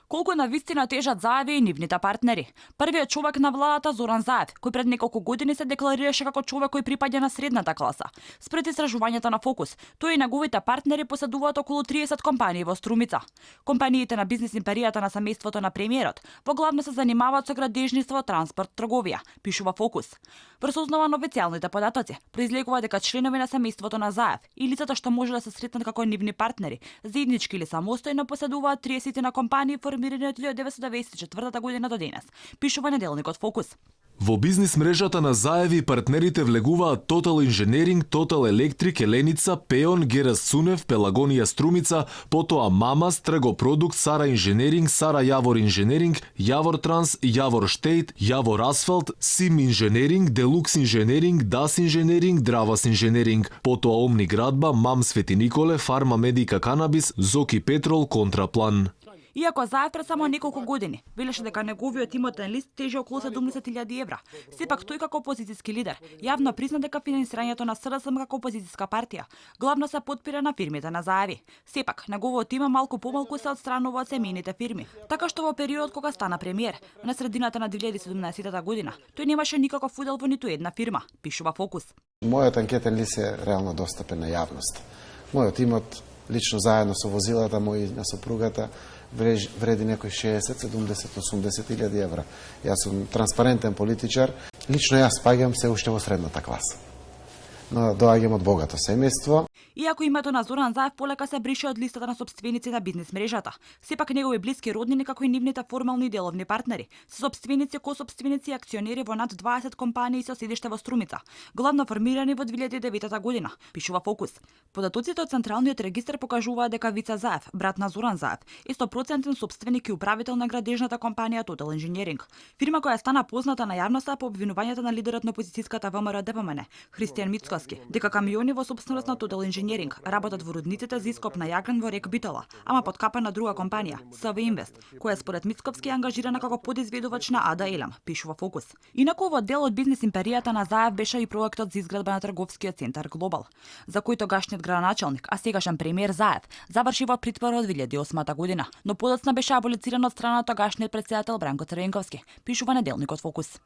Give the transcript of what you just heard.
Колку навистина тежат Заев и нивните партнери. Првиот човек на владата Зоран Заев, кој пред неколку години се декларираше како човек кој припаѓа на средната класа. Спред истражувањата на Фокус, тој и неговите партнери поседуваат околу 30 компании во Струмица. Компаниите на бизнис империјата на семејството на премиерот во главно се занимаваат со градежниство, транспорт, трговија, пишува Фокус. Врз основа на официјалните податоци, произлегува дека членови на семејството на Заев и лицата што може да се сретнат како нивни партнери, заеднички или самостојно поседуваат 30 на компании формирани од 1994 година до денес, пишува неделникот Фокус. Во бизнис мрежата на Заев и партнерите влегуваат Total Engineering, Total Electric, Еленица, Пеон, Герас Цунев, Пелагонија Струмица, потоа Мамас, Трего Продукт, Сара Инженеринг, Сара Јавор Инженеринг, Јавор Транс, Јавор Штейт, Јавор Асфалт, Сим Инженеринг, Делукс Инженеринг, Дас Инженеринг, Дравас Инженеринг, потоа Омни Градба, Мам Свети Николе, Фарма Медика Канабис, Зоки Петрол, Контраплан. Иако Заев пред само неколку години велеше дека неговиот имотен лист тежи околу 70.000 евра, сепак тој како опозицијски лидер јавно призна дека финансирањето на СДСМ како опозицијска партија главно се подпира на фирмите на Заеви. Сепак, неговото име малку помалку се отстранува од семејните фирми, така што во период кога стана премиер, на средината на 2017 година, тој немаше никаков удел во ниту една фирма, пишува Фокус. Мојот анкетен лист е реално достапен на јавност. Мојот имот, лично заедно со возилата мои на сопругата, вреди некој 60, 70, 80.000 евра. Јас сум транспарентен политичар. Лично јас паѓам се уште во средната класа. Но доаѓам од богато семејство. Иако името на Зоран Заев полека се брише од листата на сопственици на бизнис мрежата, сепак негови блиски роднини како и нивните формални и деловни партнери се сопственици, косопственици и акционери во над 20 компании со седиште во Струмица, главно формирани во 2009 година, пишува Фокус. Податоците од Централниот регистар покажуваат дека Вица Заев, брат на Зоран Заев, е 100% сопственик и управител на градежната компанија Total Engineering, фирма која стана позната на јавноста по обвинувањата на лидерот на опозицијската ВМРО ДПМН, Христијан Мицкоски, дека камиони во сопственост на Total Engineering работат во рудниците за ископ на јаган во рек Битола, ама под капа на друга компанија, СВ Инвест, која според Мицковски е ангажирана како подизведувач на Ада Елам, пишува Фокус. Инаку во дел од бизнис империјата на Заев беше и проектот за изградба на трговскиот центар Глобал, за кој тогашниот градоначалник, а сегашен премиер Заев, заврши во притвор од 2008 година, но подоцна беше аболициран од страна на тогашниот претседател Бранко Црвенковски, пишува неделникот Фокус.